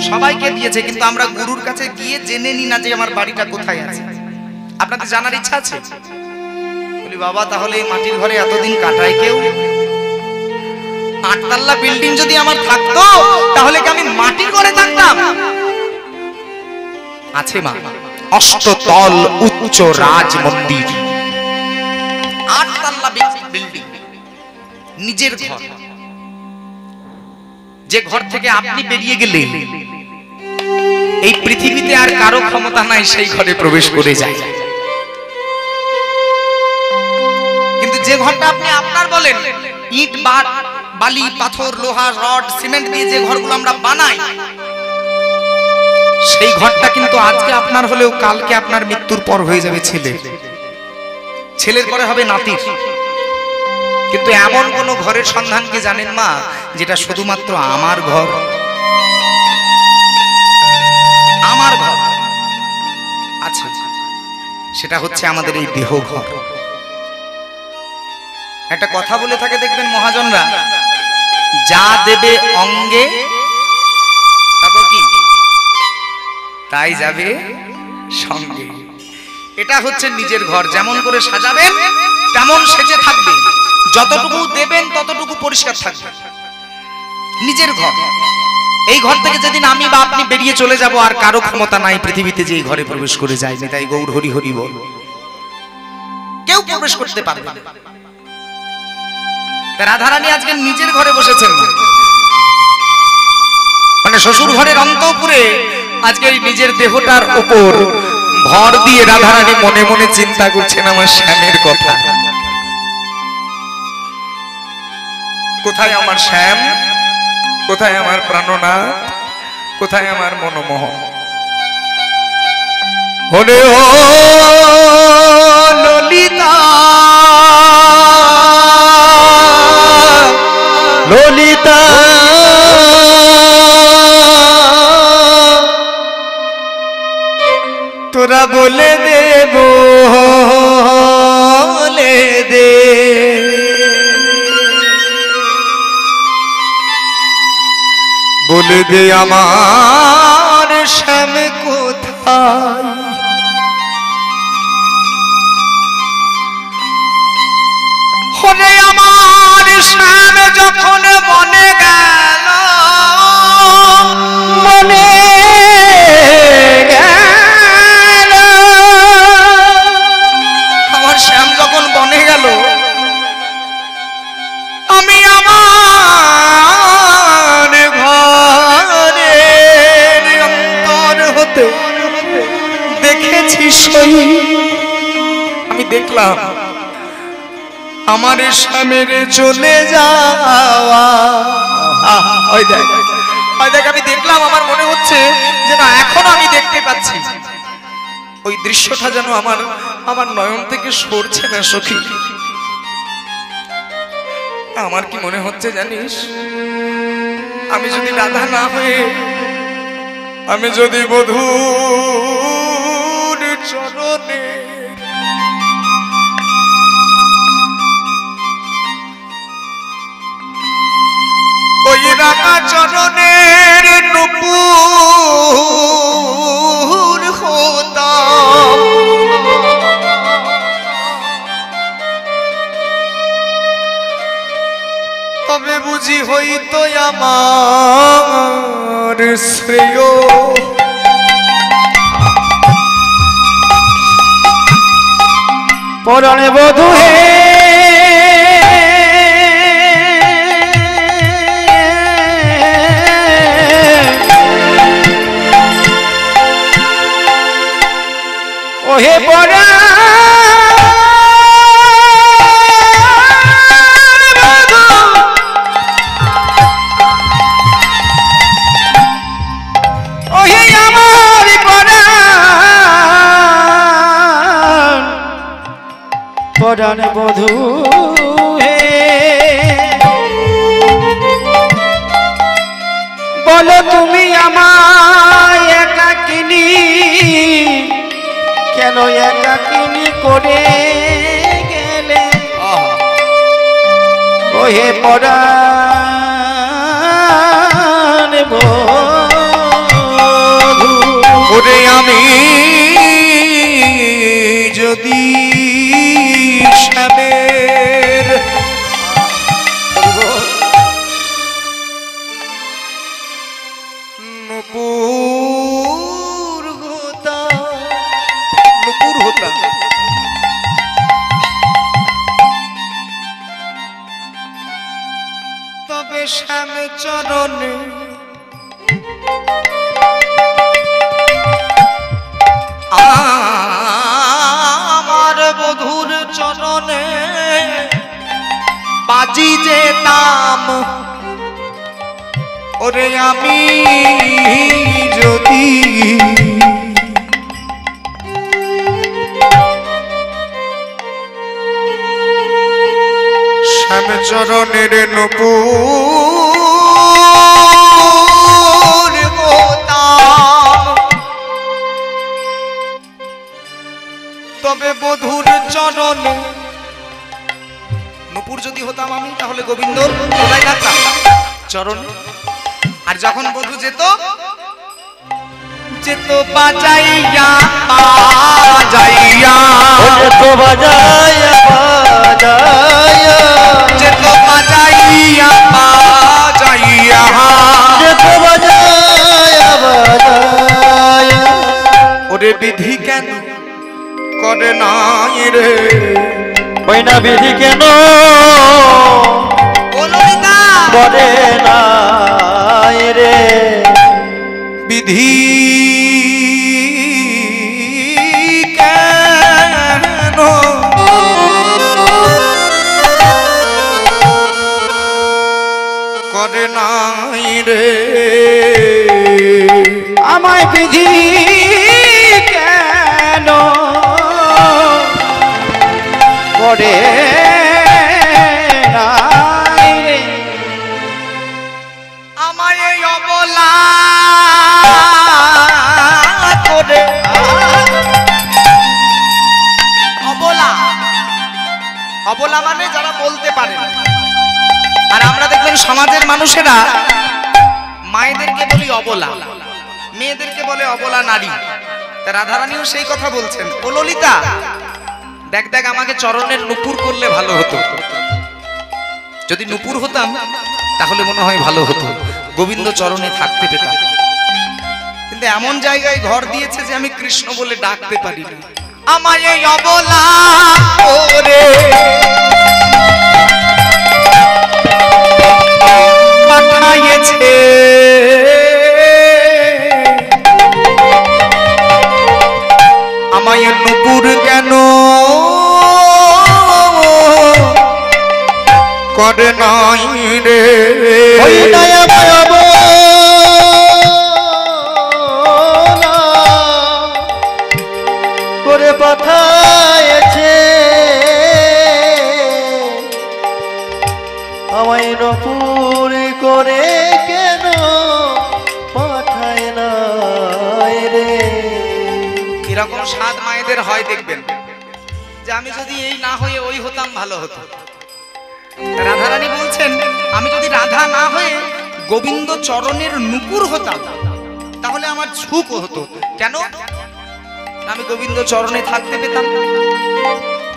সবাইকে দিয়েছে, কিন্তু আমরা গুরুর কাছে গিয়ে জেনে নি না যে আমার বাড়িটা কোথায় আছে। আপনাদের জানার ইচ্ছা আছে? বলি বাবা তাহলে এই মাটির ঘরে এতদিন কাটায় কেউ? 8 তলা বিল্ডিং যদি আমার থাকতো তাহলে কি আমি মাটির ঘরে থাকতাম? আছে মা, অষ্টতল উচ্চ রাজ মন্দির, 8 তলা বিল্ডিং, নিজের ঘর। যে ঘর থেকে আপনি বেরিয়ে গেলে এই পৃথিবীতে আর কারো ক্ষমতা নাই সেই ঘরে প্রবেশ করে যায়। কিন্তু যে ঘরটা আপনি আপনার বলেন, ইট বালি পাথর লোহা রড সিমেন্ট দিয়ে যে ঘরগুলো আমরা বানাই, সেই ঘরটা কিন্তু আজকে আপনার হলেও কালকে আপনার মৃত্যুর পর হয়ে যাবে ছেলের পরে হবে নাতির। কিন্তু এমন কোন ঘরের সন্ধান কি জানেন মা, যেটা শুধুমাত্র আমার ঘর? আমার ঘর আচ্ছা, সেটা হচ্ছে আমাদের এই দেহ ঘর। একটা কথা বলে থাকে দেখবেন মহাজনরা, যা দেবে অঙ্গে তারপর কি তাই যাবে সঙ্গে। এটা হচ্ছে নিজের ঘর, যেমন করে সাজাবেন তেমন সেজে থাকবে, যতটুকু দেবেন ততটুকু পরিষ্কার থাকবে। নিজের ঘর, এই ঘর থেকে যেদিন আমি বা আপনি বেরিয়ে চলে যাব আর কারো ক্ষমতা নাই পৃথিবীতে যে এই ঘরে প্রবেশ করে যায়নি। তাই গৌর হরি হরি বল, কেউ প্রবেশ করতে পারবে না। রাধারানী আজকে নিজের ঘরে বসেছেন, মানে শ্বশুর ঘরের অন্তঃপুরে আজকে নিজের দেহটার উপর ভর দিয়ে রাধারানী মনে মনে চিন্তা করছেন আমার শ্যামের কথা। কোথায় আমার শ্যাম, কোথায় আমার প্রাণনাথ, কোথায় আমার মনোমোহ? হরে ও ললিতা ললিতা তোরা বলে দে বলে দে, বলে দে আমার শ্যাম কোথায়? হলে আমার শ্যাম যখন বনে গেল, মনে গেল, আমার শ্যাম যখন বনে গেল, আমি আমার ঘরের অন্তর হতে দেখেছি সই। আমি দেখলাম আমার স্বামীর চলে যাওয়া। ওই দেখ আমি দেখলাম, আমার মনে হচ্ছে যে না এখনো আমি দেখতে পাচ্ছি ওই দৃশ্যটা, যেন আমার নয়ন থেকে সরছে না সখী। আমার কি মনে হচ্ছে জানিস, আমি যদি রাধা না হয়ে আমি যদি বধূর চরণে ওই রাঙা চরণের নূপুর হতাম, তবে বুঝি হইতো আমার শ্রেয়। পরাণে বধূ হে ওহে পরা ওহে আমার পরাণ বধূ হে, বলো তুমি আমায় একাকিনী কেন একাকিনী করে গেলে? ওহে পরাণ বধূ ওরে আমি যদি শ্যামের নুপুর হতা তবে শ্যাম চরণে আমার বধুর চরণে বাজি যেতাম ওরে আমি যদি শ্যাম চরণের নূপুর হতাম তবে বধুর চরণে নূপুর যদি হতাম আমি তাহলে গোবিন্দর কোথায় থাকতাম চরণে আর যখন বধু যেত যেত বাজাইয়া বাজাইয়া যেত বাজাইয়া বাজাইয়া যেত বাজাইয়া বাজাইয়া যেত বাজাইয়া বাজাইয়া ওরে বিধি কেন করে নাই রে বইনা বিধি কেন করে নাই রে বিধি কেন করে নাই রে আমায় বিধি কেন করে নাই রে আমায় অবলা করে অবলা অবলা মানে যারা বলতে পারে না। আর আমরা দেখবেন সমাজের মানুষেরা মায়েদেরকে বলি অবলা, মেয়েদেরকে বলে অবলা নারী। তা রাধারানীও সেই কথা বলছেন, ও ললিতা দেখ দেখ আমাকে চরণের নুপুর করলে ভালো হতো, যদি নুপুর হতাম তাহলে মনে হয় ভালো হতো, গোবিন্দ চরণে থাকতে পেতাম। কিন্তু এমন জায়গায় ঘর দিয়েছে যে আমি কৃষ্ণ বলে ডাকতে পারি না। আমায় এই অবলা করে পাঠাইছে আমায় নুপুর কেন করে নাই রে করে পাঠাইছে আমায় নপুর করে কেন পাঠায় নাই রে। এরকম সাত মায়েদের হয় দেখবেন যে আমি যদি এই না হয়ে ওই হতাম ভালো হতো। রাধারানী বলছেন আমি যদি রাধা না হয়ে গোবিন্দ চরণের নুপুর হতাম তাহলে আমার সুখ হতো। কেন? আমি গোবিন্দ চরণে থাকতে পেতাম।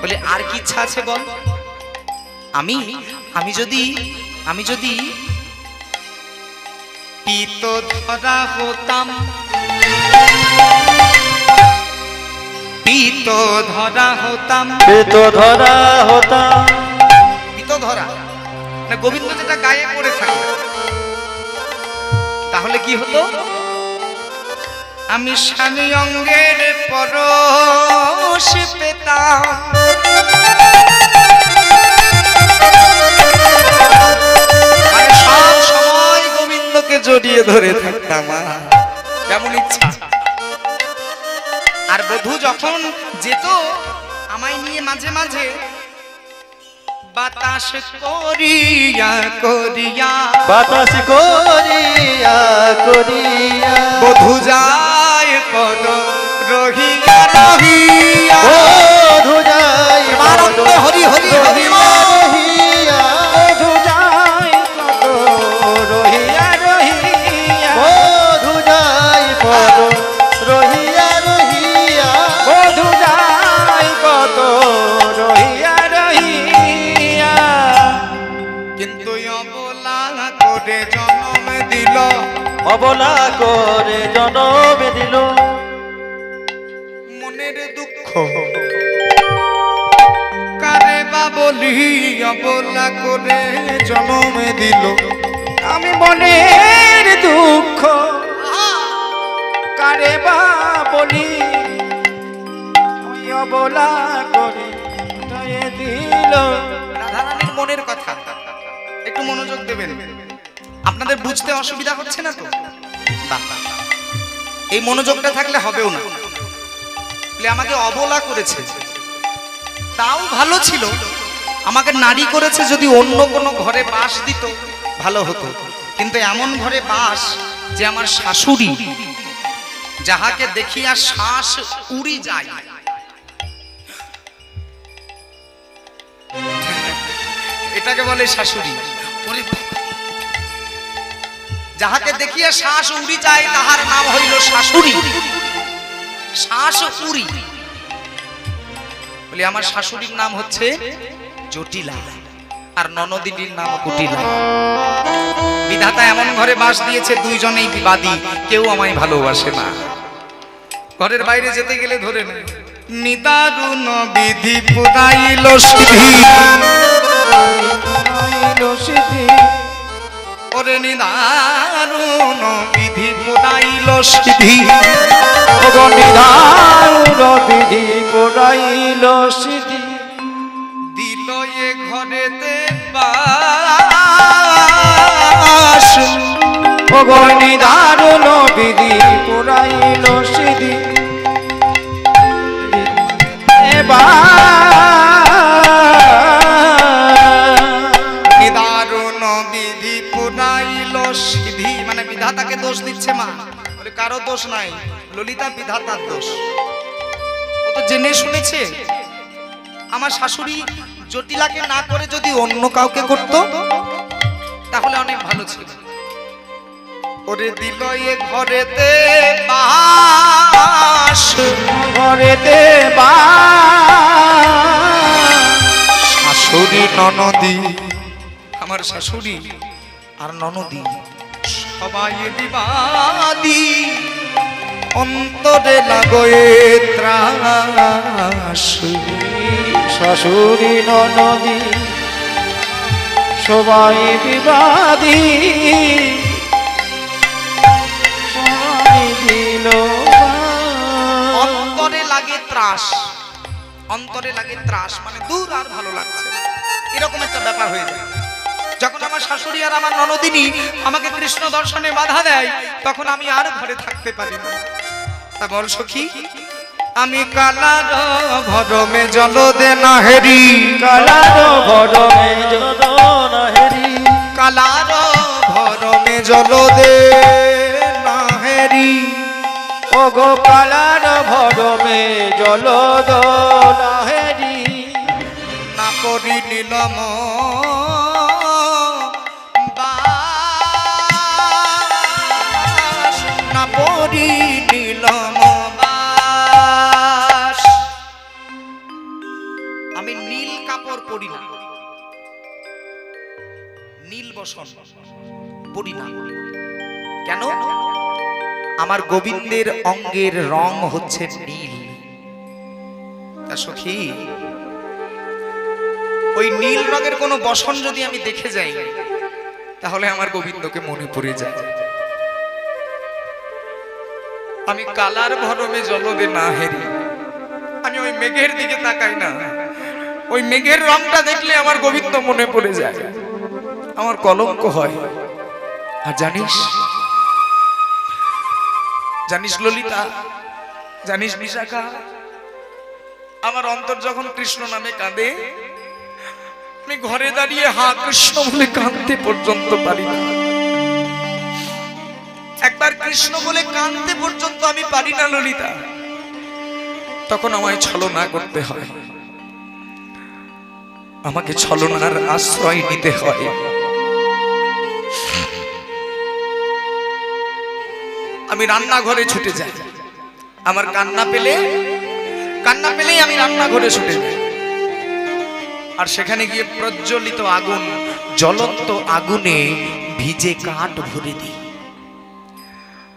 বলে আর কি ইচ্ছা আছে বল? আমি যদি পিত ধরা হতাম, পিত ধরা হতাম, পিত ধরা হতাম, পিত ধরা না গোবিন্দ যেটা গায়ে পড়ে থাকে, তাহলে কি হতো? আমি স্বামী অঙ্গের পরশ পেতাম, মানে সব সময় গোবিন্দকে জড়িয়ে ধরে থাকতাম, কেমন ইচ্ছা। আর বধূ যখন যেত আমায় নিয়ে মাঝে মাঝে বাতাস করিয়া করিয়া, বাতাস করিয়া করিয়া বধূ যায় পদ রহিয়া রহিয়া, বধূ যায় আনন্দ হরি হরি হরি রহিয়া, বধূ যায় পদ রহিয়া রহিয়া, বধূ যায় পদ রহিয়া অবলা করে জনম দিল। মনের দুঃখ কারে বা বলি, অবলা করে জনম দিল। আমি মনের দুঃখ কারে বা বলি, আমি অবলা করে জনম দিল। রাধারানীর মনের কথা একটু মনোযোগ দেবেন। আপনাদের বুঝতে অসুবিধা হচ্ছে না তো? বাহ, এই মনোযোগটা থাকলে হবেও না। আমাকে অবলা করেছে, তাও ভালো ছিল। আমাকে নারী করেছে, যদি অন্য কোনো ঘরে বাস দিত ভালো হতো। কিন্তু এমন ঘরে বাস যে আমার শাশুড়ি, যাহাকে দেখিয়া শ্বাস উড়ি যায়, এটাকে বলে শাশুড়ি। যাহাকে দেখিয়া শ্বাস উড়ি যায় তাহার নাম হইল শাশুড়ি। শ্বাস উড়ি বলে আমার শাশুড়ির নাম হচ্ছে জটিলা, আর ননদিনীর নাম কুটিলা। বিধাতা এমন ঘরে বাস দিয়েছে, দুইজনেই বিবাদী, কেউ আমায় ভালোবাসে না। ঘরের বাইরে যেতে গেলে ধরে নেয়, নিদারুণ বিধি পুরাইল সিধি, ওরে নিদারুণ বিধি পুরাইল সিধি, নিদারুণ বিধি পুরাইল সিধি। দিল এ ঘরেতে বাস, নিদারুণ বিধি পুরাইল সিধি। নিদারুণ বিধি পুরাইল সিধি, মানে বিধাতাকে দোষ দিচ্ছে মা। বলে কারো দোষ নাই, ললিতা বিধাতার দোষ। ও তো জেনে শুনেছে। আমার শাশুড়ি জটিলাকে না করে যদি অন্য কাউকে করত তাহলে অনেক ভালো ছিল। ওরে দিল এ ঘরেতে বাস, ঘরেতে বাস। শাশুড়ি ননদি, আমার শাশুড়ি আর ননদি সবাই বিবাদী, অন্তরে লাগয়ে ত্রাস। শাশুড়ি ননদি সবাই বিবাদী, সবাই দিল অন্তরে লাগে ত্রাস। অন্তরে লাগে ত্রাস মানে দূর, আর ভালো লাগছে না, এরকম একটা ব্যাপার হয়ে যায়। যখন আমার শাশুড়ি আর আমার ননদিনী আমাকে কৃষ্ণ দর্শনে বাধা দেয়, তখন আমি আর ঘরে থাকতে পারি না। তা বল সখী, আমি কালার ভরমে জল দে না হেরি, কালার ভরমে জল না হেরি, কালার ভরমে জল দে না হেরি, ও গো কালার ভরমে জল না হেরি। না করি নীলম বাস, না করি নীলম বাস। আমি নীল কাপড় পরি না, নীল বসন পরি না। কেন? আমার গোবিন্দের অঙ্গের রং হচ্ছে নীল। তা সখী, ওই নীল রঙের কোনো বসন যদি আমি দেখে যাই তাহলে আমার গোবিন্দকে মনে পড়ে যায়। আমি কালার ভরমে জলদে না হেরি, আমি ওই মেঘের দিকে তাকাই না। ওই মেঘের রংটা দেখলে আমার গোবিন্দ মনে পড়ে যায়, আমার কলঙ্ক হয়। আর জানিস, জানিস ললিতা, জানিস বিশাখা, আমার অন্তর যখন কৃষ্ণ নামে কাঁদে, আমি ঘরে দাঁড়িয়ে হা কৃষ্ণ বলে কাঁদতে পর্যন্ত পারি না। একবার কৃষ্ণ বলে কাঁদতে পর্যন্ত আমি পারি না ললিতা। তখন আমায় ছলনা করতে হয়, আমাকে ছলনার আশ্রয় নিতে হয়। আমি রান্নাঘরে ছুটে যাই, আমার কান্না পেলেই আমি রান্নাঘরে ছুটে যাই। আর সেখানে গিয়ে প্রজ্বলিত আগুন, জ্বলন্ত আগুনে ভিজে কাঠ ভরে দিই।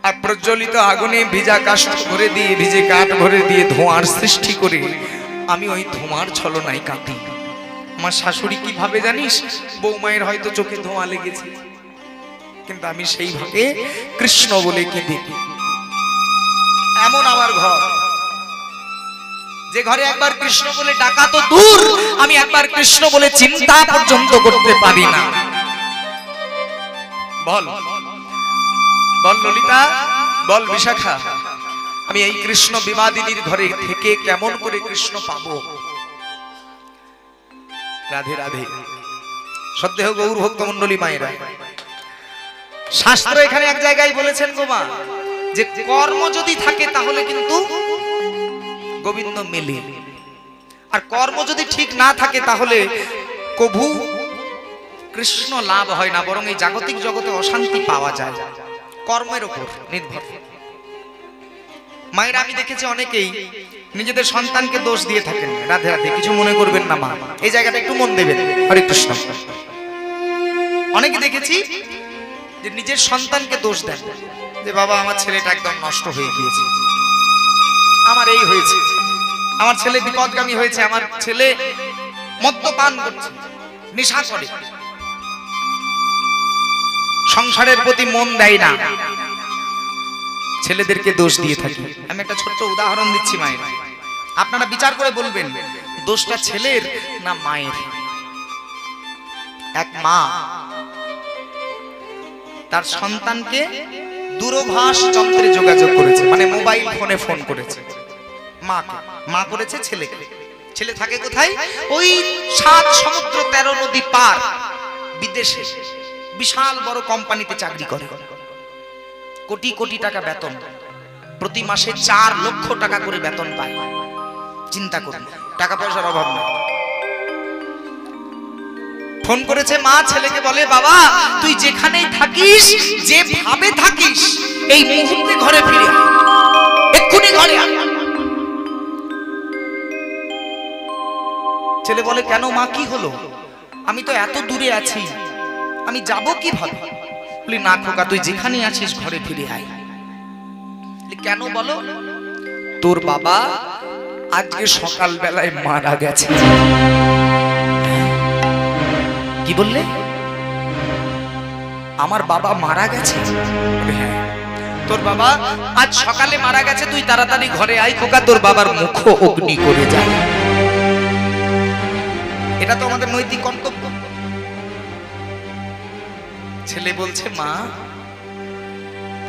আর প্রজ্বলিত আগুনে ভিজা কাষ্ঠ ভরে দিয়ে, ভিজে কাঠ ভরে দিয়ে ধোঁয়ার সৃষ্টি করে আমি ওই ধোঁয়ার ছলনায় কাঁদি। আমার শাশুড়ি কি ভাবে জানিস? বৌমায়ের হয়তো চোখে ধোঁয়া লেগেছে, কিন্তু আমি সেই ভাবে কৃষ্ণ বলে কেঁদে। এমন আমার ঘর, যে ঘরে একবার কৃষ্ণ বলে ডাকা তো দূর, আমি একবার কৃষ্ণ বলে চিন্তা পর্যন্ত করতে পারি না। বল বল ললিতা, বল বিশাখা, আমি এই কৃষ্ণ বিবাদিনীর ঘরে থেকে কেমন করে কৃষ্ণ পাবো? রাধে রাধে। সন্দেহ গৌর ভক্ত মন্ডলী মায়েরা, শাস্ত্র এখানে এক জায়গায় বলেছেন গো মা, যে কর্ম যদি থাকে তাহলে কিন্তু গোবিন্দ মেলে, আর কর্ম যদি ঠিক না থাকে তাহলে কভু কৃষ্ণ লাভ হয় না, বরং এই জাগতিক জগতে অশান্তি পাওয়া যায় কর্মের উপর নির্ভর। মায়েরা, আমি দেখেছি অনেকেই নিজেদের সন্তানকে দোষ দিয়ে থাকেন। রাধে রাধে, কিছু মনে করবেন না মা, এই জায়গাটা একটু মন দেবেন। হরে কৃষ্ণ। অনেকে দেখেছি যে নিজের সন্তানকে দোষ দেন, যে বাবা আমার ছেলেটা একদম নষ্ট হয়ে গিয়েছে, আমার এই হয়েছে, আমার ছেলে বিপদগামী হয়েছে, আমার ছেলে মদ্যপান করছে, নেশা করে, সংসারের প্রতি মন দেয় না, ছেলেদেরকে দোষ দিয়ে থাকি। আমি একটা ছোট্ট উদাহরণ দিচ্ছি মায়ের, আপনারা বিচার করে বলবেন দোষটা ছেলের না মায়ের। এক মা তার সন্তানকে দূরভাষ যন্ত্রে যোগাযোগ করেছে, মানে মোবাইল ফোনে ফোন করেছে মাকে, মা করেছে ছেলেকে। ছেলে থাকে কোথায়? ওই 7 সমুদ্র 13 নদী পার বিদেশে বিশাল বড় কোম্পানিতে চাকরি করে, কোটি কোটি টাকা বেতন, প্রতি মাসে 4 লক্ষ টাকা করে বেতন পায়। চিন্তা করুন, টাকা পয়সার অভাব নেই। ফোন করেছে মা, ছেলেকে বলে বাবা তুই যেখানেই থাকিস, যেভাবে থাকিস, এই মুহূর্তে ঘরে ফিরে আয়, এক্ষুনি ঘরে আয়। ছেলে বলে কেন মা, কি হলো? আমি তো এত দূরে আছি, আমি যাব কিভাবে? বলি না খোকা, তুই যেখানে আছিস ঘরে ফিরে আয়। কেন বলো? তোর বাবা আজকে সকাল বেলায় মারা গেছে। কি বললে? আমার বাবা মারা গেছে? হ্যাঁ, তোর বাবা আজ সকালে মারা গেছে, তুই তাড়াতাড়ি ঘরে আয় খোকা, তোর বাবার মুখ অগ্নি করে যায়। এটা তো আমাদের নৈতিক কর্তব্য। ছেলে বলছে মা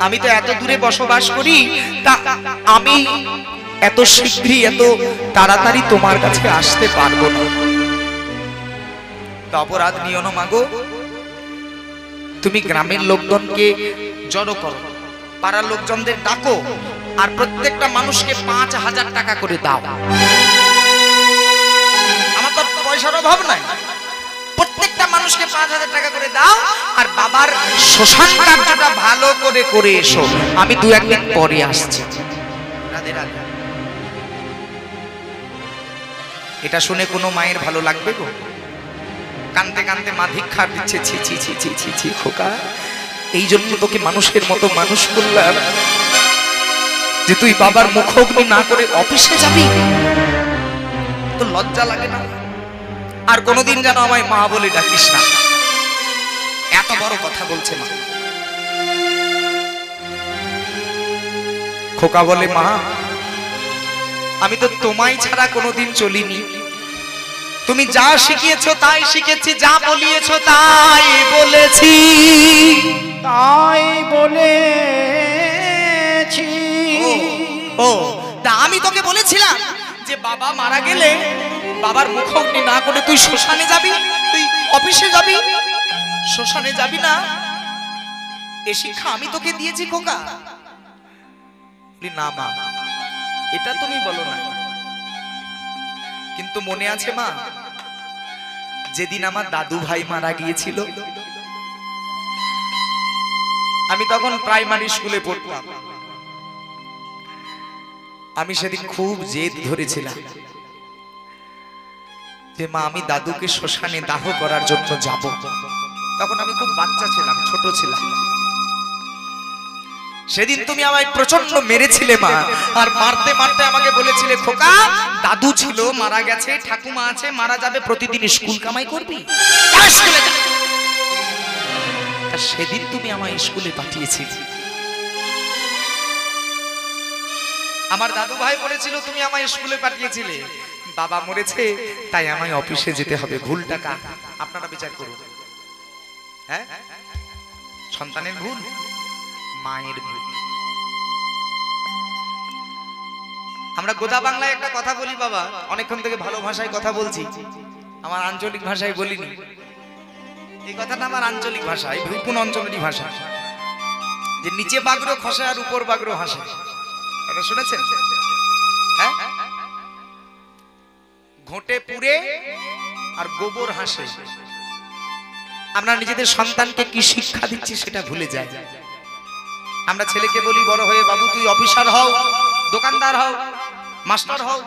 আমি তো এত দূরে বসবাস করি, তা আমি এত শীঘ্রই এত তাড়াতাড়ি তোমার কাছে আসতে পারবো না। তো অপরাধ নিও না মাগো, তুমি গ্রামের লোকজনকে জড়ো করো, পাড়ার লোকজনদের ডাকো, আর প্রত্যেকটা মানুষকে 5,000 টাকা করে দাও। আমার তো পয়সার অভাব নাই, প্রত্যেকটা মানুষকে 5,000 টাকা করে দাও, আর বাবার শ্মশান কার্যটা ভালো করে করে এসো, আমি 2-1 দিন পরে আসছি। রাধে রাধে। এটা শুনে কোনো মায়ের ভালো লাগবে গো? কানতে কানতে মা ধিক্ষার দিচ্ছে, ছি ছি ছি ছি ছি ছি খোকা, এই জন্য তোকে মানুষের মতো মানুষ করলাম, যে তুই বাবার মুখ অগ্নি না করে অফিসে যাবি? তো লজ্জা লাগে না? আর কোনোদিন যেন আমায় মা বলে ডাকিস না। এত বড় কথা বলছে মা। খোকা বলে মা আমি তো তোমায় ছাড়া কোনোদিন চলিনি, তুমি যা শিখিয়েছো তাই শিখেছি, যা বলিয়েছো তাই বলেছি, তাই বলেছি। ও তা আমি তোকে বলেছিলাম যে বাবা মারা গেলে বাবার মুখ অগ্নি না করে তুই শ্মশানে যাবি, তুই অফিসে যাবি, শ্মশানে যাবি না? এ শিক্ষা আমি তোকে দিয়েছি খোকা। না মা, এটা তুমি বলো না, কিন্তু মনে আছে মা যেদিন আমার দাদু ভাই মারা গিয়েছিল, আমি তখন প্রাইমারি স্কুলে পড়তাম, আমি সেদিন খুব জেদ ধরেছিলাম যে মা আমি দাদুকে শ্মশানে দাহ করার জন্য যাব। তখন আমি খুব বাচ্চা ছিলাম, ছোট ছিলাম। সেদিন তুমি আমায় প্রচন্ড মেরেছিলে মা, আর মারতে মারতে আমাকে বলেছিলে খোকা দাদু ছিল মারা গেছে, ঠাকুমা আছে মারা যাবে, প্রতিদিন স্কুল কামাই করবি, স্কুলে যা। সেদিন তুমি আমায় স্কুলে পাঠিয়েছিলে। আমার দাদু ভাই বলেছিল তুমি আমায় স্কুলে পাঠিয়েছিলে, বাবা মরেছে তাই আমায় অফিসে যেতে হবে। ভুল টাকা আপনারা বিচার করুন। হ্যাঁ, সন্তানের ভুল, মায়ের ভুল। আমরা গোদা বাংলায় একটা কথা বলি বাবা, অনেকক্ষণ থেকে ভালো ভাষায় কথা বলছি, আমার আঞ্চলিক ভাষায় বলিনি। এই কথাটা আমার আঞ্চলিক ভাষা, এই ভূপুন অঞ্চলেরই ভাষা, যে নিচে বাগরো খসে আর উপর বাগরো হাসে। এটা শুনেছেন? হ্যাঁ, ঘোটে পুড়ে আর গোবর হাসে। আমরা নিজেদের সন্তানকে কি শিক্ষা দিচ্ছি সেটা ভুলে যাই। আমরা ছেলেকে বলি বড় হয়ে বাবু তুই অফিসার হও, দোকানদার হও, মাস্টার হও,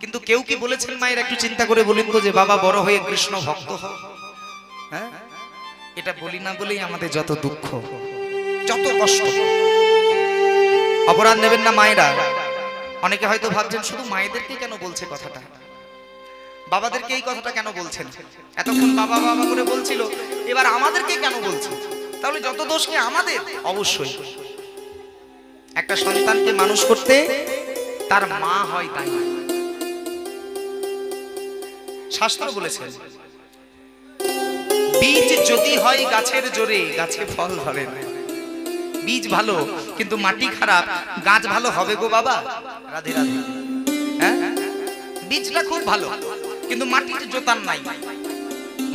কিন্তু কেউ কি বলেছেন মায়ের একটু চিন্তা করে বলুন তো যে বাবা বড় হয়ে কৃষ্ণ ভক্ত হও? হ্যাঁ, এটা বলি না বলেই আমাদের যত দুঃখ, যত কষ্ট। অপরাধ নেবেন না মায়েরা। অনেকে হয়তো ভাবছেন শুধু মায়েদেরকে কেন বলছে কথাটা, বাবাদেরকে এই কথাটা কেন বলছেন? এতক্ষণ বাবা বাবা করে বলছিল, এবার আমাদেরকে কেন বলছে? তাহলে যত দোষ কি আমাদের? অবশ্যই। একটা সন্তানকে মানুষ করতে তার মা হয় তাই। শাস্ত্র বলেছে বীজ যদি হয় গাছের জোরে, গাছে ফল ধরে না। বীজ ভালো কিন্তু মাটি খারাপ, গাছ ভালো হবে গো বাবা? রাধে রাধে। হ্যাঁ, বীজটা খুব ভালো কিন্তু মাটির জোতান নাই,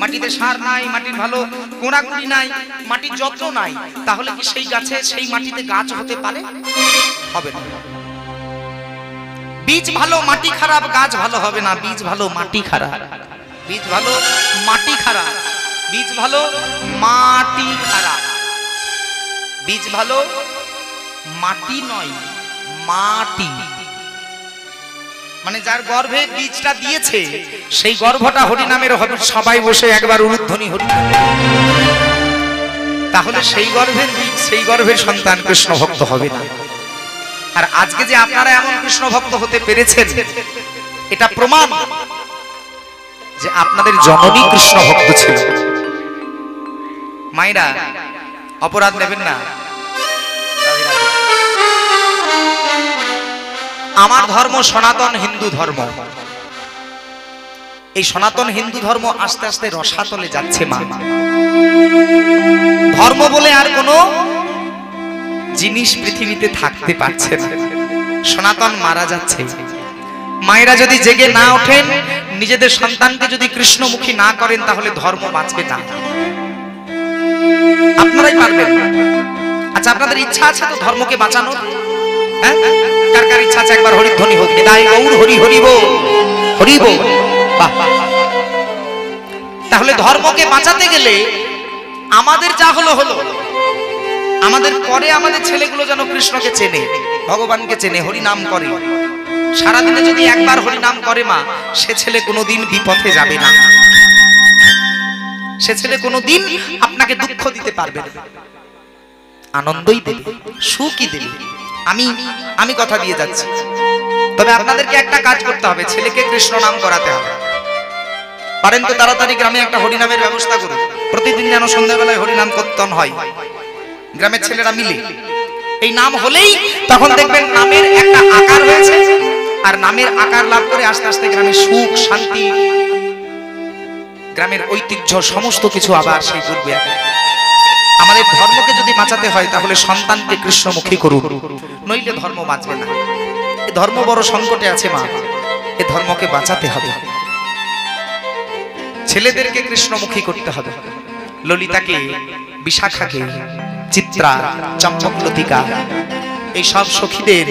মাটিতে সার নাই, মাটির ভালো কোড়াকুড়ি নাই, মাটির যত্ন নাই, তাহলে কি সেই গাছে সেই মাটিতে গাছ হতে পারে? হবে না। বীজ ভালো মাটি খারাপ, গাছ ভালো হবে না। বীজ ভালো মাটি খারাপ, বীজ ভালো মাটি খারাপ, বীজ ভালো মাটি খারাপ, বীজ ভালো মাটি নয় মাটি। মানে যার গর্ভে বীজটা দিয়েছে সেই গর্ভটা হরিনামের হবে। সবাই বসে একবার উলুধ্বনি হরিনাম, তাহলে সেই গর্ভের বীজ, সেই গর্ভের সন্তান কৃষ্ণ ভক্ত হবে না। আর আজকে যে আপনারা এমন কৃষ্ণ ভক্ত হতে পেরেছেন, এটা প্রমাণ যে আপনাদের জননী কৃষ্ণ ভক্ত ছিল। মায়েরা অপরাধ নেবেন না। আমার ধর্ম সনাতন হিন্দু ধর্ম। এই সনাতন হিন্দু ধর্ম আস্তে আস্তে রসাতলে যাচ্ছে মা। ধর্ম বলে আর কোনো জিনিস পৃথিবীতে থাকতে পারছে না। সনাতন মারা যাচ্ছে। মায়েরা যদি জেগে না ওঠেন, নিজেদের সন্তানকে যদি কৃষ্ণমুখী না করেন, তাহলে ধর্ম বাঁচবে না। আপনারাই পারবেন। আচ্ছা, আপনাদের ইচ্ছা আছে তো ধর্মকে বাঁচানোর? হ্যাঁ, কার কার ইচ্ছা আছে একবার হরিধ্বনি হোক? নিতাই গৌর হরি হরিব হরিব। তাহলে ধর্মকে বাঁচাতে গেলে আমাদের যা হলো হলো, আমাদের পরে আমাদের ছেলেগুলো যেন কৃষ্ণকে চেনে, ভগবানকে চেনে, হরি নাম করে। সারাদিনে যদি একবার হরি নাম করে মা, সে ছেলে কোনোদিন বিপথে যাবে না। সে ছেলে কোনোদিন আপনাকে দুঃখ দিতে পারবে না, আনন্দই দেবে, সুখই দেবে। আমি কথা দিয়ে যাচ্ছি। তবে আপনাদেরকে একটা কাজ করতে হবে, ছেলেকে কৃষ্ণ নাম করাতে হবে। পারেন তো তাড়াতাড়ি গ্রামে একটা হরিনামের ব্যবস্থা করুন। প্রতিদিন যেন সন্ধ্যাবেলায় হরিনাম কীর্তন হয়, গ্রামের ছেলেরা মিলে। এই নাম হলেই তখন দেখবেন নামের একটা আকার হয়েছে, আর নামের আকার লাভ করে আস্তে আস্তে গ্রামে সুখ, শান্তি, গ্রামের ঐতিহ্য সমস্ত কিছু আবার সেই পূর্বে। আমাদের ধর্মকে যদি বাঁচাতে হয় তাহলে সন্তানকে কৃষ্ণমুখী করুন, নইলে ধর্ম বাঁচবে না। এই ধর্ম বড় সংকটে আছে মা, এই ধর্মকে বাঁচাতে হবে। ছেলেদেরকে কৃষ্ণমুখী করতে হবে। ললিতাকে, বিশাখাকে, চিত্রা, চম্পকলতিকা, এই সব সখীদের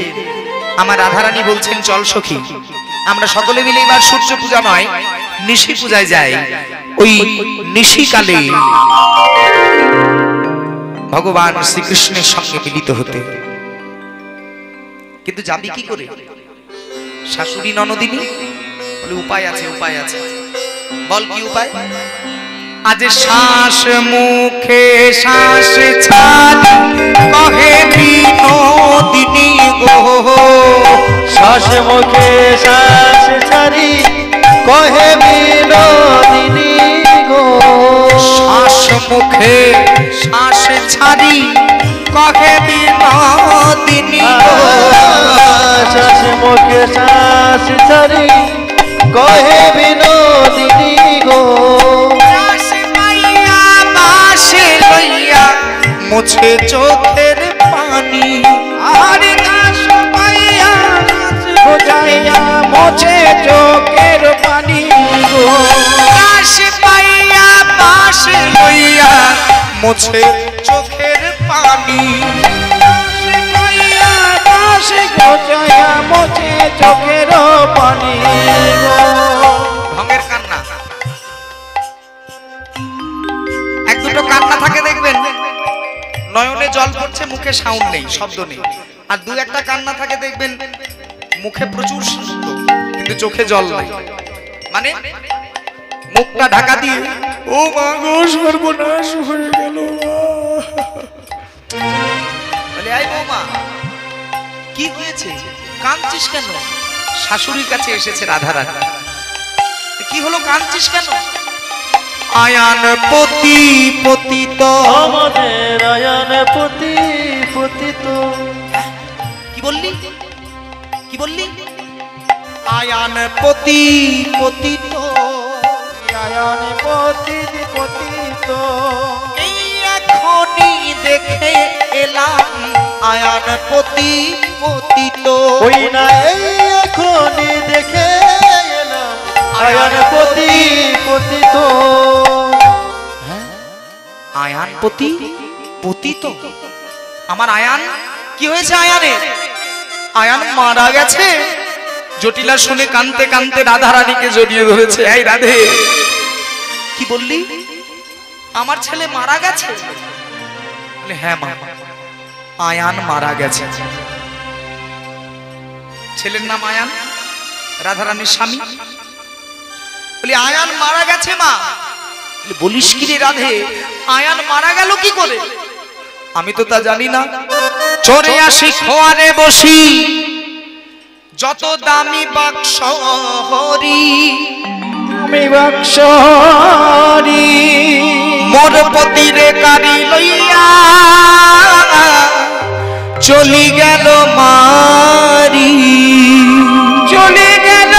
আমার রাধারানী বলছেন চল সখী, আমরা সকলে মিলে এবার সূর্য পূজা নয় নিশি পূজায় যাই। ওই নিশিকালে ভগবান শ্রীকৃষ্ণের সঙ্গে মিলিত হতে। কিন্তু যাবি কি করে? শাশুড়ি ননদিনী বলে উপায় আছে, উপায় আছে। বল কি উপায়? আজ শ্বাস মুখে শ্বাস ছাড়ি কহে বিনোদিনী গো, শ্বাস মুখে শ্বাস ছাড়ি কহে বিনোদিনী গো, শ্বাস মুখে শ্বাস ছাড়ি কহে বিনোদিনী গো, শ্বাস মুখে শ্বাস ছাড়ি কহে বিনোদিনী গো, শ্বাস পাইয়া বাসে লইয়া মুছে চোখের পানি, আর দাস পাইয়া বোঝাইয়া মোছে চোখের পানি গো, শ্বাস পাইয়া বাসে লইয়া মুছে চোখের পানি, পাইয়া দাস বোঝাইয়া মোছে চোখের পানি গো। ঢঙের কান্না, এক দুটো কান্না থাকে দেখবেন নয়নে জল পড়ছে মুখে সাউন্ড নেই, শব্দ নেই, আর দু একটা কান্না থাকে দেখবেন মুখে প্রচুর শব্দ কিন্তু চোখে জল নাই, মানে মুখটা ঢাকা দিয়ে ও মা গো সর্বনাশ হয়ে গেল, বলে আই বৌমা কি হয়েছে কাঁদছিস কেন? শাশুড়ির কাছে এসেছে রাধারানী, কি হলো কাঁদছিস কেন? আয়ান পতি পতিত, আমাদের আয়ান পতি পতিত, কি বললি কি বললি? আয়ান পতি পতিত, আয়ান পতিত পতিত, এই এখনই দেখে এলাম আয়ান পতি পতিত, ওই না এই এখনই দেখে এলাম আয়ান পতি পতিত, আয়ান পতি পতিত, আমার আয়ান কি হয়েছে? আয়ানের আয়ান মারা গেছে। জটিলা শুনে কানতে কানতে রাধারানীকে জড়িয়ে ধরেছে, এই রাধে কি বললি? আমার ছেলে মারা গেছে? বলে হ্যাঁ মা, আয়ান মারা গেছে। ছেলের নাম আয়ান, রাধারানীর স্বামী। বলি আয়ান মারা গেছে মা। বলিস কি রে রাধে, আয়ান মারা গেল কি করে? আমি তো তা জানি না। চোরে আসি খোয়ারে বসি, যত দামি বাক্স হরি, তুমি বাক্স হরি, মোর পতিরে কারি লইয়া চলি গেল মারি, চলে গেল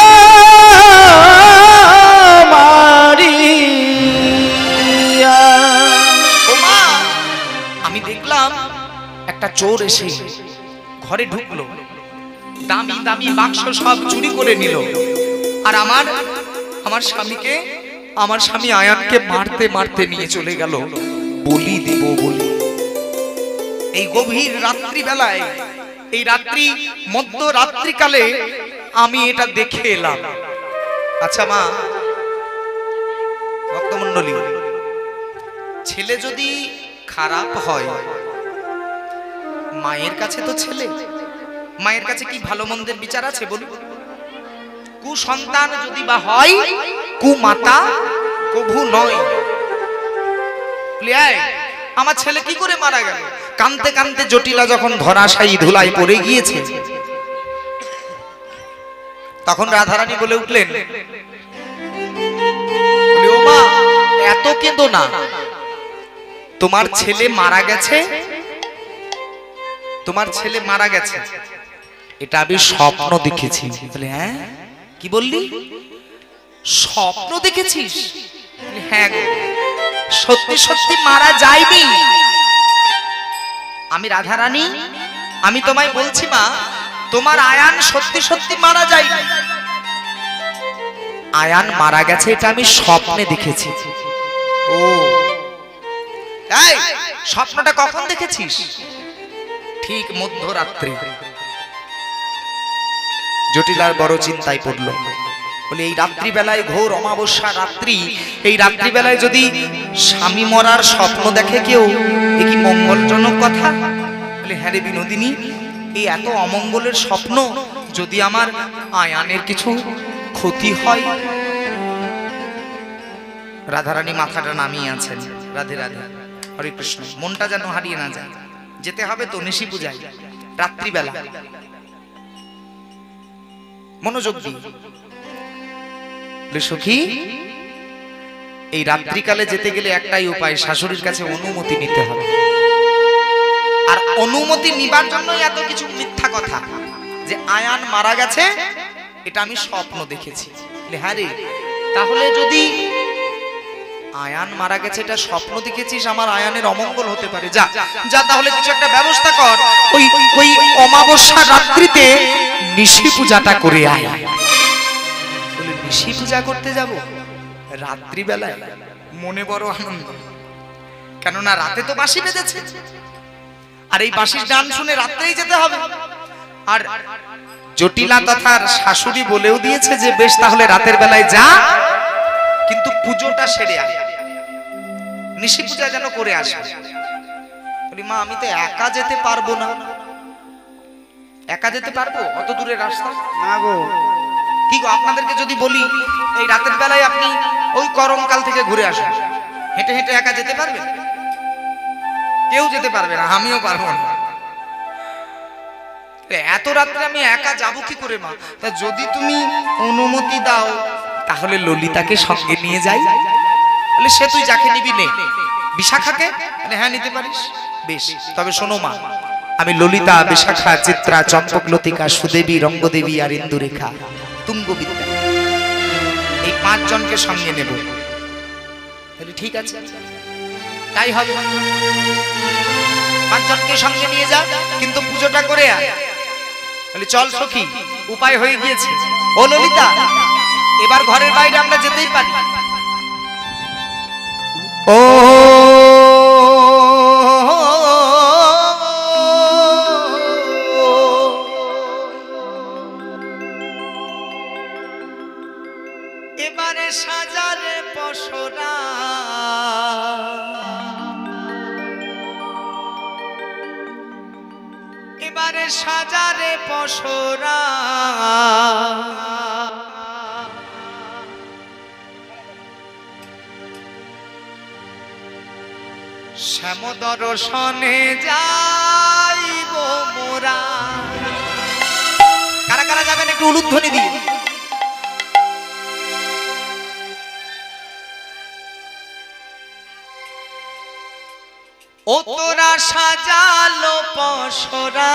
মারিয়া। ও মা, আমি দেখলাম একটা চোর এসে ঘরে ঢুকলো, দামি দামি বাক্স সব চুরি করে নিল, আর আমার স্বামীকে, আমার স্বামী আয়ানকে মারতে মারতে নিয়ে চলে গেল বলি দেব বলি। এই গভীর রাত্রি বেলায়, এই রাত্রি মধ্য রাত্রিকালে আমি এটা দেখে এলাম। আচ্ছা মা, ভক্তমণ্ডলী, ছেলে যদি খারাপ হয়, মায়ের কাছে তো ছেলে, মায়ের কাছে কি ভালো মন্দের বিচার আছে বলুন? কুসন্তান যদি বা হয়, কুমাতা কভু নয়। আমার ছেলে কি করে মারা গেল? কানতে কানতে জটিলা যখন ধরাশায়ী ধুলায় পড়ে গিয়েছে, তখন রাধারানী বলে উঠলেন, ও মা এত কেঁদো না, তোমার ছেলে মারা গেছে, তোমার ছেলে মারা গেছে, এটা আমি স্বপ্ন দেখেছি। বলে হ্যাঁ, কি বললি? স্বপ্ন দেখেছিস? হ্যাঁ গো, সত্যি সত্যি মারা যায়নি। আমি রাধারানী, আমি তোমায় বলছি মা, তোমার আয়ান সত্যি সত্যি মারা যায়নি, আয়ান মারা গেছে, এটা আমি স্বপ্নে দেখেছি। ও এই স্বপ্নটা কখন দেখেছিস? ঠিক মধ্যরাত্রে। জটিলার বড় চিন্তায় পড়ল, বলে এই রাত্রিবেলায়, ঘোর অমাবস্যা রাত্রি, এই রাত্রিবেলায় যদি স্বামী মরার স্বপ্ন দেখে কেউ, এ কি মঙ্গলজনক কথা? বলে হ্যাঁ রে বিনোদিনী, এই এত অমঙ্গলের স্বপ্ন, যদি আমার আয়ানের কিছু ক্ষতি হয়। রাধারানী মাথাটা নামিয়ে আছেন। রাধে রাধে, হরে কৃষ্ণ। মনটা যেন হারিয়ে না যায়। যেতে হবে তো নিশি পূজায়, রাত্রিবেলা। মনোযোগ দিয়ে সখী, এই রাত্রিকালে যেতে গেলে একটাই উপায়, শাশুড়ির কাছে অনুমতি নিতে হবে। আর অনুমতি নিবার জন্য এত কিছু মিথ্যা কথা, যে আয়ান মারা গেছে এটা আমি স্বপ্ন দেখেছি। হ্যাঁ রে, তাহলে যদি আয়ান মারা গেছে এটা স্বপ্ন দেখেছিস, আমার আয়ানের অমঙ্গল হতে পারে। যা যা, তাহলে কিছু একটা ব্যবস্থা কর। ওই ওই অমাবস্যা রাত্রিতে নিশি পূজাটা করে আয়। নিশি পূজা করতে যাব রাত্রিবেলায়, মনে বড় আনন্দ। কেননা রাতে তো বাঁশি বেজেছে, আর এই বাঁশির গান শুনে রাত্রেই যেতে হবে। আর জটিলা তথার শাশুড়ি বলেও দিয়েছে যে বেশ তাহলে রাতের বেলায় যা, কিন্তু পুজোটা সেরে আয়, নিশি পূজা যেন করে আসে। বলি মা, আমি তো একা যেতে পারবো না। একা যেতে পারবো? অত দূরের রাস্তা না গো। কি গো, আপনাদেরকে যদি বলি এই রাতের বেলায় আপনি ওই করমকাল থেকে ঘুরে আসুন, হেঁটে হেঁটে একা যেতে পারবেন? কেউ যেতে পারবে না, আমিও পারবো না। এত রাত্রে আমি একা যাব কি করে মা? তা যদি তুমি অনুমতি দাও তাহলে ললিতাকে সঙ্গে নিয়ে যাই। বলে সে তুই যাকে নিবি নে। বিশাখাকে? হ্যাঁ নিতে পারিস। বেশ, তবে শোনো মা, আমি ললিতা, বিশাখা, চিত্রা, চম্পক, লতিকা, সুদেবী, রঙ্গদেবী আর ইন্দুরেখা, তুঙ্গবিদ্যা, এই 5 জনকে সঙ্গে নেব। তাহলে ঠিক আছে, তাই হবে। 5 জনকে সঙ্গে নিয়ে যা, কিন্তু পুজোটা করে আয়। বলে চল সখী, উপায় হয়ে গিয়েছে। ও ললিতা, এবার ঘরের বাইরে আমরা যেতেই পারি। ও এবারে সাজারে পসরা, এবারে সাজারে পসরা, শ্যাম দর্শনে যাইব মোরা। কারা কারা যাবেন একটু উলুধ্বনি দিয়ে। ও তোরা সাজালো পসরা,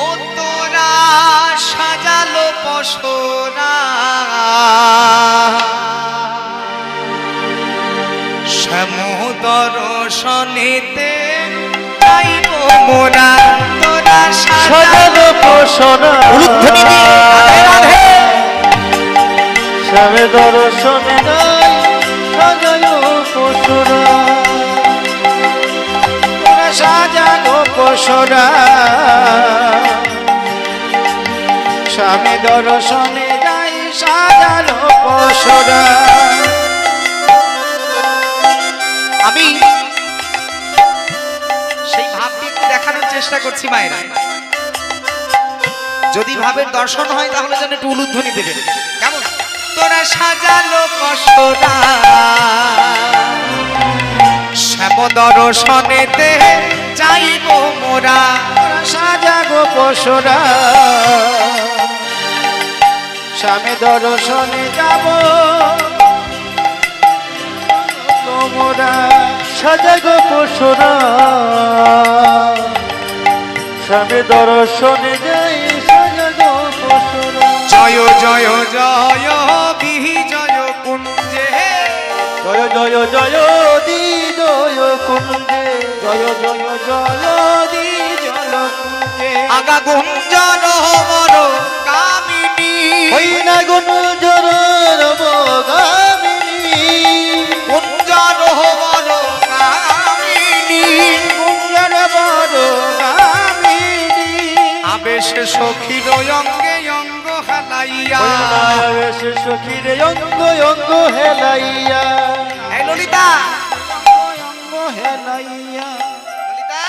ও তোরা সাজালো পসরা, শ্যাম দর্শনেতে যাইব মোরা। তোরা সাজালো পসরা, উলুধ্বনি দিয়ে রাধে রাধে। শ্যামে দর্শনে যাই, সাজালো পসরা, সাজানো পসরা, স্বামী দর্শনে যাই, সাজানো পসরা। আমি সেই ভাবটি একটু দেখানোর চেষ্টা করছি মায়েরা। যদি ভাবের দর্শন হয় তাহলে যেন একটু উলুধ্বনি দেবেন। কেমন? তোরা সাজালো পসরা, শ্যাম দর্শনেতে যাইব মোরা। সাজাগো পসরা, স্বামী দর্শনে যাব তোমরা। সাজাগো পসরা, স্বামী দর্শনে যাই, সাজাগো পসরা। জয় জয় জয় বিজয় কুঞ্জে, জয় জয় জয় দি জয় কুঞ্জে, জয় জয় জয় দি জল কুঞ্জে। আগা গুঞ্জন বর কামিনী, ওই না গুঞ্জর গামিনী, গুঞ্জন বর কামিনী, কুঞ্জর বড় গামিনী। আবেশ সখীর অঙ্গে অঙ্গ হেলাইয়া। সে সখীরে অঙ্গ অঙ্গ হেলাইয়া। এই ললিতা, অঙ্গ হেলাইয়া। ললিতা,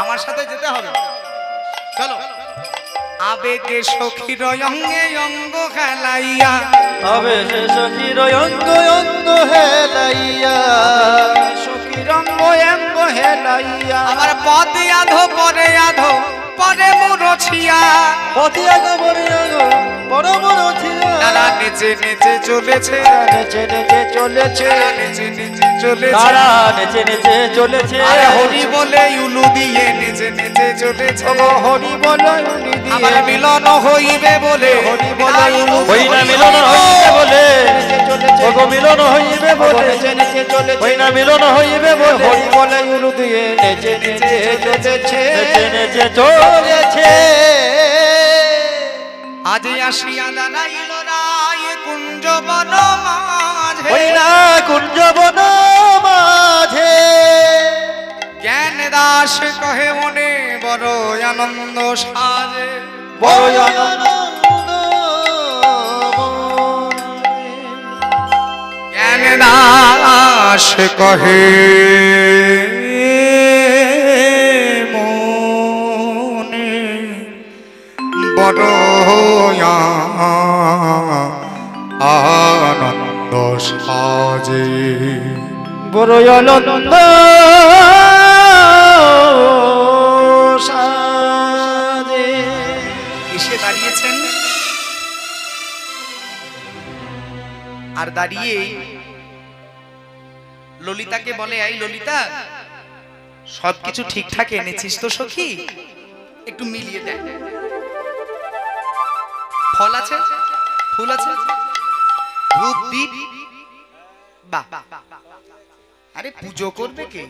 আমার সাথে যেতে হবে, চলো। আবেগে সখীর অঙ্গে অঙ্গ খেলাইয়া, আবেশে সখীর অঙ্গ অঙ্গ হেলাইয়া, সখীর অঙ্গ অঙ্গ হেলাইয়া, আমার পদে আধো পরে আধো পরে মুরছিয়া, পথে আগো মরে আগো পরম রথিয়া, তারা নেচে নেচে চলেছে, নেচে নেচে চলেছে, নেচে নেচে চলেছে, তারা নেচে নেচে চলেছে, আরে হরি বলে উলু দিয়ে নেচে নেচে চলেছে, ওগো হরি বল উনি দিয়ে, আমার মিলন হইবে বলে হরি বল উলু হই না মিলন হইবে বলে, নেচে চলেছে, ওগো মিলন হইবে বলে, নেচে নেচে চলেছে, হই না মিলন হইবে বলে, হরি বল উলু দিয়ে নেচে নেচে চলেছে, নেচে নেচে চলেছে। আজ আসিয়া দাঁড়াইল রায় কুঞ্জ বন মাঝে, হই না কুঞ্জ বন মাঝে, জ্ঞান দাস কহে মনে বড় আনন্দ সাজে, বড় আনন্দ জ্ঞান দাস কহে মনে বড় আনন্দ সাজে, বড় আনন্দ সাজে। এসে দাঁড়িয়েছেন, আর দাঁড়িয়ে ললিতাকে বলে, এই ললিতা, সবকিছু ঠিকঠাক এনেছিস তো সখী? একটু মিলিয়ে দেখ, ফল আছে, ফুল আছে, ধূপ দীপ, বাহ, আরে পুজো করবে কে?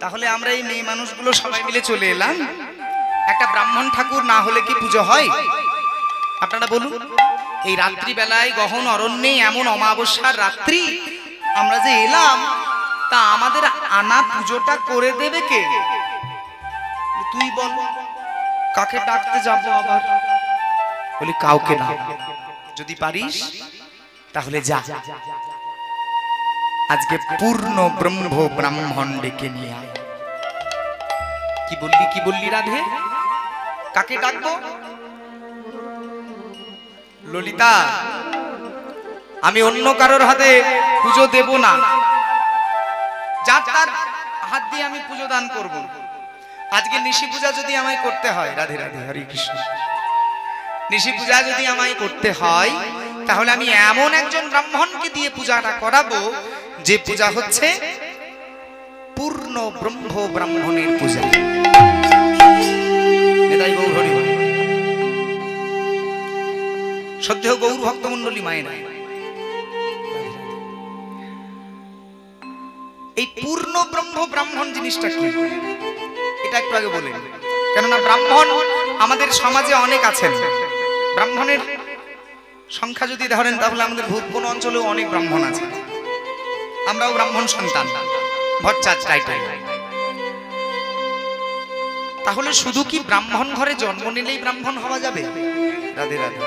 তাহলে আমরা এই মেয়ে মানুষগুলো সবাই মিলে চলে এলাম, একটা ব্রাহ্মণ ঠাকুর না হলে কি পুজো হয়? আপনারা বলুন, এই রাত্রি বেলায় গহন অরণ্যে এমন অমাবস্যার রাত্রি আমরা যে এলাম, তা আমাদের আনা পুজোটা করে দেবে কে? তুই বল, কাকে ডাকতে যাব আবার? বলি কাউকে না, যদি পারিস তাহলে যা, আজকে পূর্ণ ব্রহ্ম ব্রাহ্মণ ডেকে নিয়ে আয়। কি বললি, কি বললি রাধে? কাকে ডাকবো? ললিতা, আমি অন্য কারোর হাতে পুজো দেব না, যার তার হাত দিয়ে আমি পুজো দান করব। আজকে নিশি পূজা যদি আমায় করতে হয়, রাধে রাধে হরে কৃষ্ণ, নিশি পূজা যদি আমায় করতে হয়, তাহলে আমি এমন একজন ব্রাহ্মণকে দিয়ে পূজাটা করাবো, যে পূজা হচ্ছে পূর্ণ ব্রহ্ম ব্রাহ্মণের পূজা। নেতাই গৌর হরি বল। শ্রদ্ধেয় গৌর ভক্তমণ্ডলী মায়েরা, এই পূর্ণ ব্রহ্ম ব্রাহ্মণ জিনিসটা কি এটা একটু আগে বলেন, কেননা ব্রাহ্মণ আমাদের সমাজে অনেক আছেন। ব্রাহ্মণের সংখ্যা যদি ধরেন, তাহলে আমাদের ভূতপুর অঞ্চলেও অনেক ব্রাহ্মণ আছে, আমরাও ব্রাহ্মণ সন্তান, ভট্টাচ টাইটেল। তাহলে শুধু কি ব্রাহ্মণ ঘরে জন্ম নিলেই ব্রাহ্মণ হওয়া যাবে? রাধে রাধে।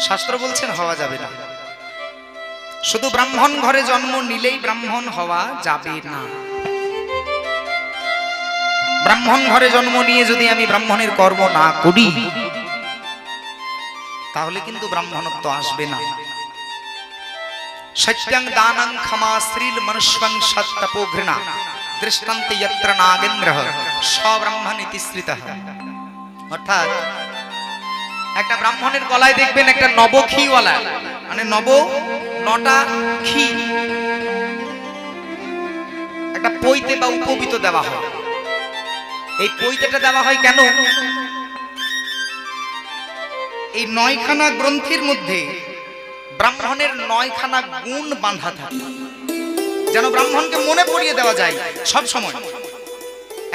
শাস্ত্র বলছেন হওয়া যাবে না, শুধু ব্রাহ্মণ ঘরে জন্ম নিলেই ব্রাহ্মণ হওয়া যাবে না। ব্রাহ্মণ ঘরে জন্ম নিয়ে যদি আমি ব্রাহ্মণের কর্ম না করি, তাহলে কিন্তু ব্রাহ্মণত্ব আসবে না। সত্যং দানং ক্ষমা শ্রীল মনুষ্যং সত্তপো ঘৃণা দৃষ্টান্তে যত্র নাগেন্দ্রঃ সব্রাহ্মণীতি শ্রিতঃ। অর্থাৎ একটা ব্রাহ্মণের গলায় দেখবেন একটা নবক্ষীওয়ালা, মানে নটা ক্ষী, একটা পৈতে বা উপবিত দেওয়া হয়। এই পৈতেটা দেওয়া হয় কেন? এই 9খানা গ্রন্থির মধ্যে ব্রাহ্মণের 9খানা গুণ বাঁধা থাকে, যেন ব্রাহ্মণকে মনে পড়িয়ে দেওয়া যায় সব সময়।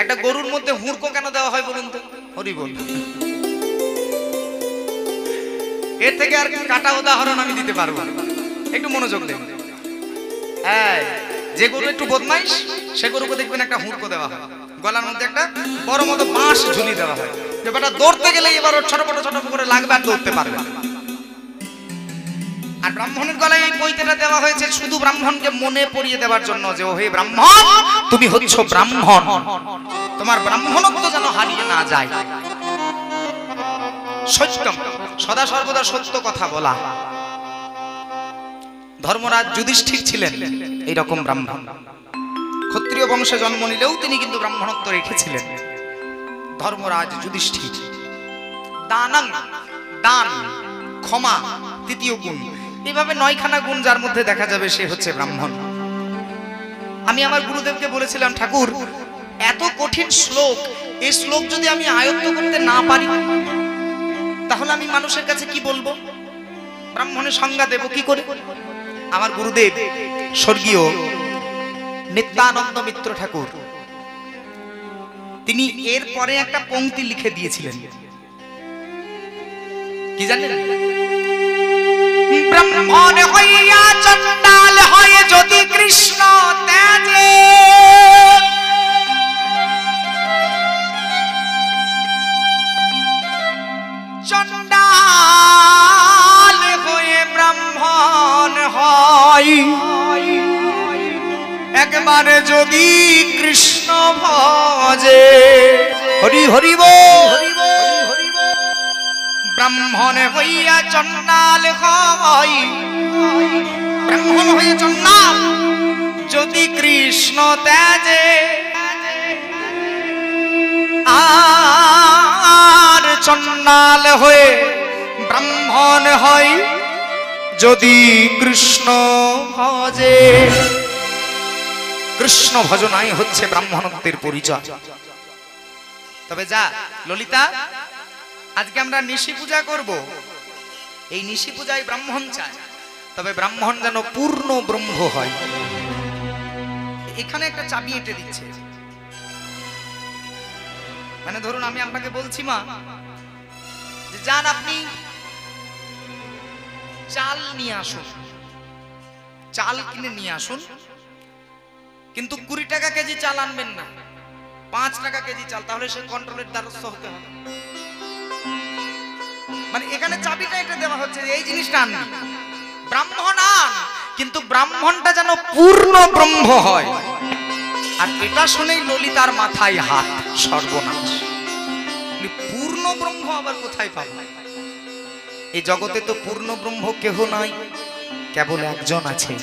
একটা গরুর মধ্যে হুড়কো কেন দেওয়া হয় বলুন তো? হরি বল। এর থেকে আর কাটা উদাহরণ আমি দিতে পারবো, একটু মনোযোগ দেন। যে গরু একটু বদমাইশ, সে গরুকে দেখবেন একটা হুড়কো দেওয়া হয়, গলার মধ্যে একটা বড় মতো বাঁশ ঝুলিয়ে দেওয়া হয়। ব্যাপারটা দৌড়তে গেলে এবার ছোট ছোট করে লাগবে, আর দৌড়তে পারবে। আর ব্রাহ্মণের গলায় এই পৈতেটা দেওয়া হয়েছে শুধু ব্রাহ্মণকে মনে পড়িয়ে দেওয়ার জন্য যে ও হে ব্রাহ্মণ, তুমি হচ্ছ ব্রাহ্মণ, তোমার ব্রাহ্মণত্ব যেন হারিয়ে না যায়। সত্যম, সদা সর্বদা সত্য কথা বলা। ধর্মরাজ যুধিষ্ঠির ছিলেন এইরকম ব্রাহ্মণ। ক্ষত্রিয় বংশে জন্ম নিলেও তিনি কিন্তু ব্রাহ্মণত্ব রেখেছিলেন। ধর্মরাজ যুধিষ্ঠির। দানাং, দান, ক্ষমা, তৃতীয় গুণ, এভাবে 9খানা গুণ যার মধ্যে দেখা যাবে সে হচ্ছে ব্রাহ্মণ। আমি আমার গুরুদেবকে বলেছিলাম, ঠাকুর এত কঠিন শ্লোক, এই শ্লোক যদি আমি আয়ত্ত করতে না পারি তাহলে আমি মানুষের কাছে কি বলবো, ব্রাহ্মণের সংজ্ঞা দেব কি করে? আমার গুরুদেব স্বর্গীয় নিত্যানন্দ মিত্র ঠাকুর তিনি এর পরে একটা পংক্তি লিখে দিয়েছিলেন, কি জানেন? ব্রাহ্মণ হইয়া চণ্ডাল হয় যদি কৃষ্ণ ত্যাজে, চণ্ডাল হয়ে ব্রাহ্মণ হয় একবারে যদি কৃষ্ণ ভজে। হরি হরি বল। ব্রাহ্মণ হইয়া চণ্ডাল হয়, ব্রাহ্মণ হয়ে চণ্ডাল যদি কৃষ্ণ ত্যাজে, আর চণ্ডাল হয়ে ব্রাহ্মণ হয় যদি কৃষ্ণ ভজে। কৃষ্ণ ভজনাই হচ্ছে ব্রাহ্মণত্বের পরিচয়। তবে যা ললিতা, আজকে আমরা নিশি পূজা করব, এই নিশি পূজায় ব্রাহ্মণ চায়, তবে ব্রাহ্মণ যেন পূর্ণ ব্রহ্ম হয়। এখানে একটা চাবি এঁটে দিচ্ছে, মানে ধরুন আমি আপনাকে বলছি মা যে যান আপনি চাল নিয়ে আসুন, চাল কিনে নিয়ে আসুন, কিন্তু 20 টাকা কেজি চাল আনবেন না, 5 টাকা কেজি চাল, তাহলে সে কন্ট্রোলের দ্বারস্থ হতে হবে। মানে এখানে চাবিটা এটা দেওয়া হচ্ছে যে এই জিনিসটা আনবি, ব্রাহ্মণ আন, কিন্তু ব্রাহ্মণটা যেন পূর্ণ ব্রহ্ম হয়। আর এটা শুনেই ললিতার মাথায় হাত, সর্বনাশ, পূর্ণ ব্রহ্ম আবার কোথায় পাবো? এই জগতে তো পূর্ণ ব্রহ্ম কেহ নাই, কেবল একজন আছে,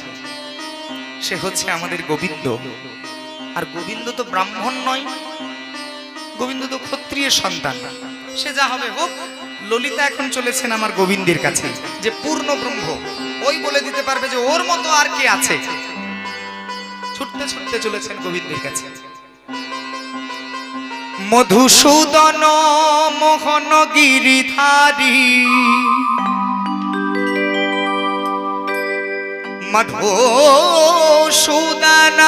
সে হচ্ছে আমাদের গোবিন্দ। আর গোবিন্দ তো ব্রাহ্মণ নয়, গোবিন্দ তো ক্ষত্রিয় সন্তান। সে যা হবে হোক, ললিতা এখন চলেছেন আমার গোবিন্দের কাছে, যে পূর্ণ ব্রহ্ম ওই বলে দিতে পারবে যে ওর মতো আর কে আছে। ছুটতে ছুটতে চলেছেন গোবিন্দের কাছে। মধুসূদন মোহন গিরিধারী, মধুসূদন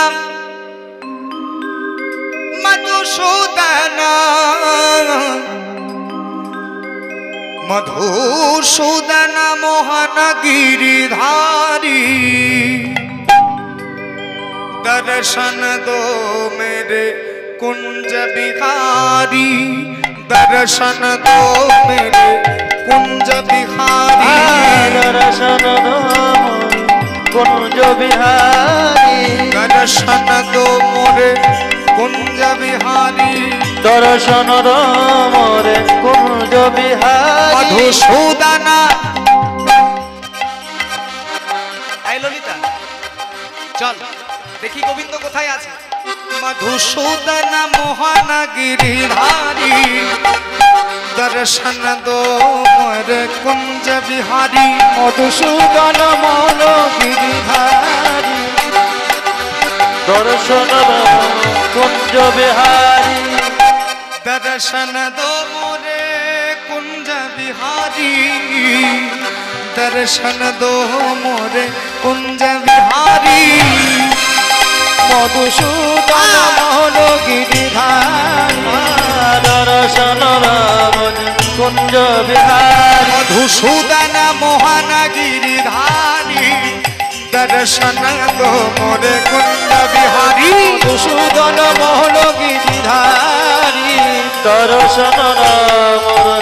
মধুসূদন মধুসূদন মোহন गिरिधारी दर्शन दो मेरे कुंज बिहारी दर्शन दो मेरे कुंज बिहारी दर्शन दो कुंज बिहारी दर्शन दो मोरे कुंज बिहारी दर्शन दो मोरे कुंज बिहारी मधुसूदन এই ললিতা চল দেখি গোবিন্দ কোথায় আছে मधुसूदन मोहन गिरिधारी दर्शन दो मोरे कुंज बिहारी मधुसूदन मोहन गिरिधारी दर्शन दो कुंज बिहारी दर्शन दो मोरे कुंज बिहारी दर्शन दो मोरे कुंज बिहारी मधुसूदन मोहन गिरिधारी दर्शन कुंज बिहारी मधुसूदन मोहन गिरिधारी दर्शन दो मोरे कुंज बिहारी मधुसूदन मोहन गिरिधारी दर्शन मोरे